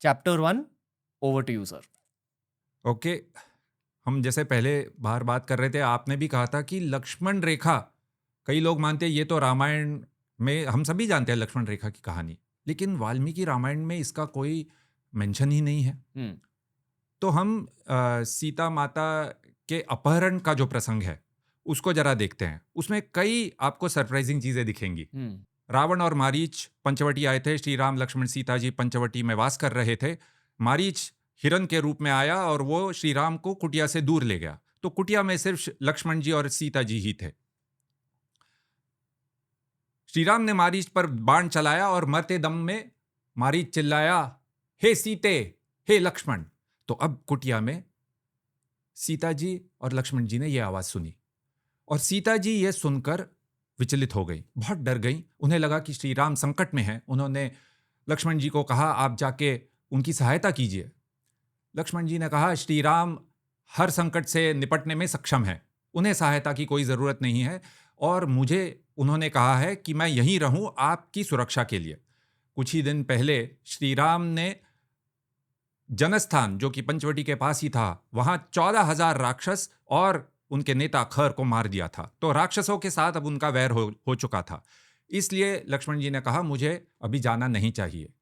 Chapter 1, over to you sir. Okay. हम जैसे पहले बाहर बात कर रहे थे, आपने भी कहा था कि लक्ष्मण रेखा, कई लोग मानते हैं ये तो रामायण में, हम सभी जानते हैं लक्ष्मण रेखा की कहानी, लेकिन वाल्मीकि रामायण में इसका कोई मेंशन ही नहीं है। तो हम सीता माता के अपहरण का जो प्रसंग है उसको जरा देखते हैं। उसमें कई आपको सरप्राइजिंग चीजें दिखेंगी। रावण और मारीच पंचवटी आए थे, श्री राम लक्ष्मण सीता जी पंचवटी में वास कर रहे थे। मारीच हिरन के रूप में आया और वो श्री राम को कुटिया से दूर ले गया, तो कुटिया में सिर्फ लक्ष्मण जी और सीता जी ही थे। श्री राम ने मारीच पर बाण चलाया और मरते दम में मारीच चिल्लाया, हे सीते, हे लक्ष्मण। तो अब कुटिया में सीता जी और लक्ष्मण जी ने यह आवाज सुनी और सीता जी यह सुनकर विचलित हो गई, बहुत डर गई। उन्हें लगा कि श्री राम संकट में हैं। उन्होंने लक्ष्मण जी को कहा, आप जाके उनकी सहायता कीजिए। लक्ष्मण जी ने कहा, श्री राम हर संकट से निपटने में सक्षम है, उन्हें सहायता की कोई जरूरत नहीं है, और मुझे उन्होंने कहा है कि मैं यहीं रहूं आपकी सुरक्षा के लिए। कुछ ही दिन पहले श्री राम ने जनस्थान, जो कि पंचवटी के पास ही था, वहां 14,000 राक्षस और उनके नेता खर को मार दिया था। तो राक्षसों के साथ अब उनका वैर हो चुका था। इसलिए लक्ष्मण जी ने कहा, मुझे अभी जाना नहीं चाहिए।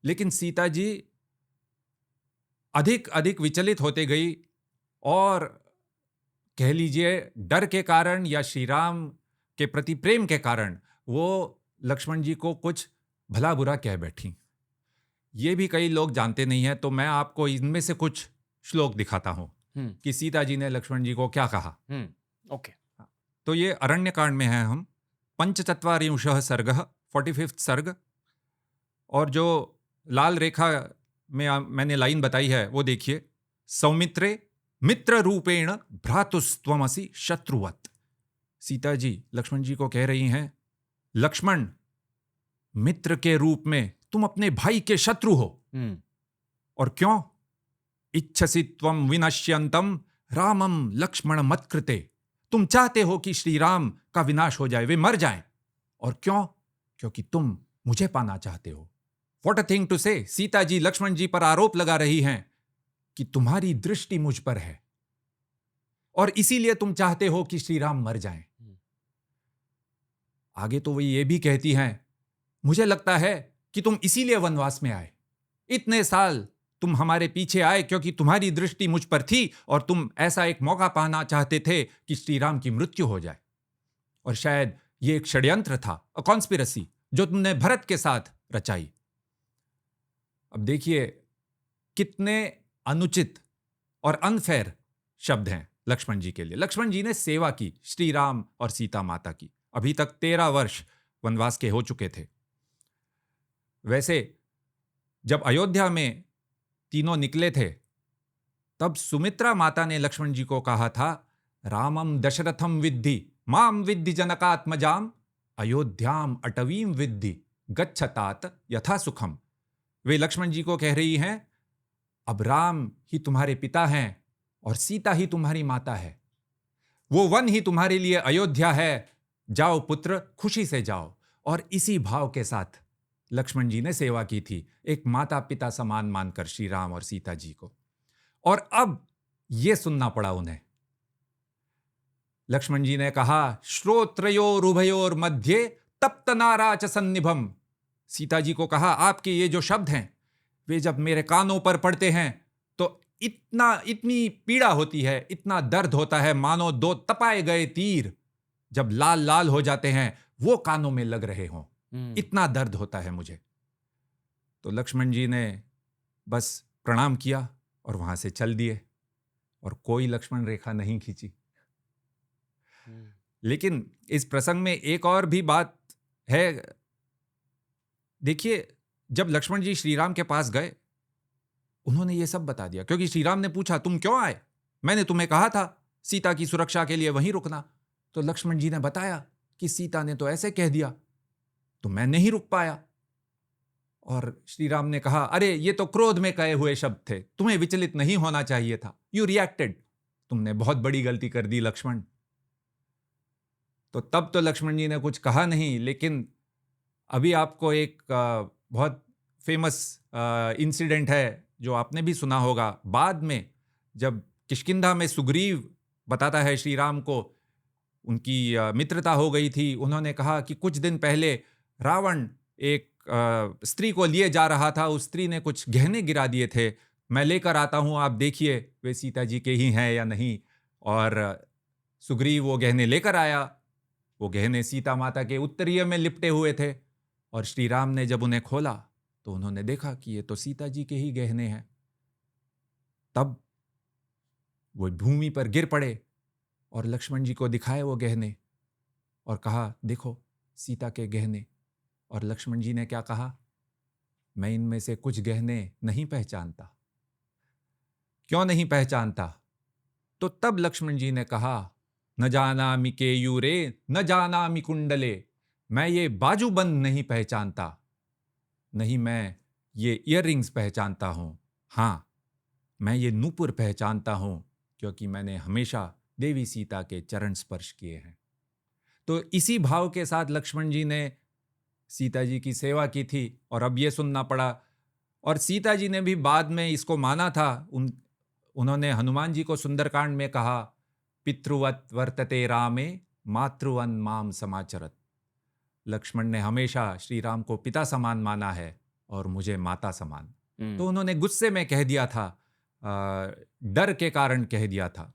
लेकिन सीता जी अधिक अधिक विचलित होते गई और कह लीजिए डर के कारण या श्री राम के प्रति प्रेम के कारण वो लक्ष्मण जी को कुछ भला बुरा कह बैठी। ये भी कई लोग जानते नहीं है, तो मैं आपको इनमें से कुछ श्लोक दिखाता हूं कि सीता जी ने लक्ष्मण जी को क्या कहा। ओके। तो ये अरण्य कांड में है। हम पंचचत्वारिंशः सर्गः, 45th सर्ग, और जो लाल रेखा में मैंने लाइन बताई है वो देखिए। सौमित्रे मित्र रूपेण भ्रातुस्त्वमसि शत्रुवत्। सीता जी लक्ष्मण जी को कह रही हैं, लक्ष्मण, मित्र के रूप में तुम अपने भाई के शत्रु हो। और क्यों? इच्छसि त्वं विनश्यंतम रामम लक्ष्मण मत्कृते। तुम चाहते हो कि श्री राम का विनाश हो जाए, वे मर जाएं। और क्यों? क्योंकि तुम मुझे पाना चाहते हो। व्हाट अ थिंग टू से। सीता जी लक्ष्मण जी पर आरोप लगा रही हैं कि तुम्हारी दृष्टि मुझ पर है और इसीलिए तुम चाहते हो कि श्री राम मर जाएं। आगे तो वो ये भी कहती हैं, मुझे लगता है कि तुम इसीलिए वनवास में आए। इतने साल तुम हमारे पीछे आए क्योंकि तुम्हारी दृष्टि मुझ पर थी और तुम ऐसा एक मौका पाना चाहते थे कि श्री राम की मृत्यु हो जाए। और शायद ये एक षड्यंत्र था, अ कॉन्स्पिरेसी, जो तुमने भरत के साथ रचाई। अब देखिए कितने अनुचित और अनफेयर शब्द हैं लक्ष्मण जी के लिए। लक्ष्मण जी ने सेवा की श्री राम और सीता माता की। अभी तक 13 वर्ष वनवास के हो चुके थे। वैसे जब अयोध्या में तीनों निकले थे, तब सुमित्रा माता ने लक्ष्मण जी को कहा था, रामम दशरथम विद्धि माम विद्धि जनकात्मजाम अयोध्याम अटवीम विद्धि गच्छतात यथा सुखम। वे लक्ष्मण जी को कह रही हैं, अब राम ही तुम्हारे पिता हैं और सीता ही तुम्हारी माता है। वो वन ही तुम्हारे लिए अयोध्या है। जाओ पुत्र, खुशी से जाओ। और इसी भाव के साथ लक्ष्मण जी ने सेवा की थी, एक माता पिता समान मानकर श्री राम और सीता जी को। और अब यह सुनना पड़ा उन्हें। लक्ष्मण जी ने कहा, श्रोत्रयोरुभयोर मध्ये तप्त नाराच सन्निभम। सीता जी को कहा, आपके ये जो शब्द हैं वे जब मेरे कानों पर पड़ते हैं तो इतनी पीड़ा होती है, इतना दर्द होता है, मानो 2 तपाए गए तीर जब लाल लाल हो जाते हैं वो कानों में लग रहे हों। इतना दर्द होता है मुझे। तो लक्ष्मण जी ने बस प्रणाम किया और वहां से चल दिए और कोई लक्ष्मण रेखा नहीं खींची। लेकिन इस प्रसंग में एक और भी बात है। देखिए, जब लक्ष्मण जी श्री राम के पास गए, उन्होंने ये सब बता दिया, क्योंकि श्री राम ने पूछा, तुम क्यों आए? मैंने तुम्हें कहा था सीता की सुरक्षा के लिए वहीं रुकना। तो लक्ष्मण जी ने बताया कि सीता ने तो ऐसे कह दिया तो मैं नहीं रुक पाया। और श्री राम ने कहा, अरे ये तो क्रोध में कहे हुए शब्द थे, तुम्हें विचलित नहीं होना चाहिए था। यू रिएक्टेड, तुमने बहुत बड़ी गलती कर दी लक्ष्मण। तो तब तो लक्ष्मण जी ने कुछ कहा नहीं, लेकिन अभी आपको एक बहुत फेमस इंसिडेंट है जो आपने भी सुना होगा। बाद में जब किष्किंधा में सुग्रीव बताता है श्री राम को, उनकी मित्रता हो गई थी, उन्होंने कहा कि कुछ दिन पहले रावण एक स्त्री को लिए जा रहा था, उस स्त्री ने कुछ गहने गिरा दिए थे, मैं लेकर आता हूँ, आप देखिए वे सीता जी के ही हैं या नहीं। और सुग्रीव वो गहने लेकर आया। वो गहने सीता माता के उत्तरीय में लिपटे हुए थे, और श्री राम ने जब उन्हें खोला तो उन्होंने देखा कि ये तो सीता जी के ही गहने हैं। तब वो भूमि पर गिर पड़े और लक्ष्मण जी को दिखाए वो गहने और कहा, देखो सीता के गहने। और लक्ष्मण जी ने क्या कहा, मैं इनमें से कुछ गहने नहीं पहचानता। क्यों नहीं पहचानता? तो तब लक्ष्मण जी ने कहा, न जानामि केयूरे न जानामि कुंडले, मैं ये बाजूबंद नहीं पहचानता, नहीं मैं ये इयररिंग्स पहचानता हूं, हां मैं ये नूपुर पहचानता हूं, क्योंकि मैंने हमेशा देवी सीता के चरण स्पर्श किए हैं। तो इसी भाव के साथ लक्ष्मण जी ने सीता जी की सेवा की थी, और अब ये सुनना पड़ा। और सीता जी ने भी बाद में इसको माना था। उन्होंने हनुमान जी को सुंदरकांड में कहा, पितृवत वर्तते रामे मातृवन माम समाचरत। लक्ष्मण ने हमेशा श्री राम को पिता समान माना है और मुझे माता समान। तो उन्होंने गुस्से में कह दिया था, डर के कारण कह दिया था।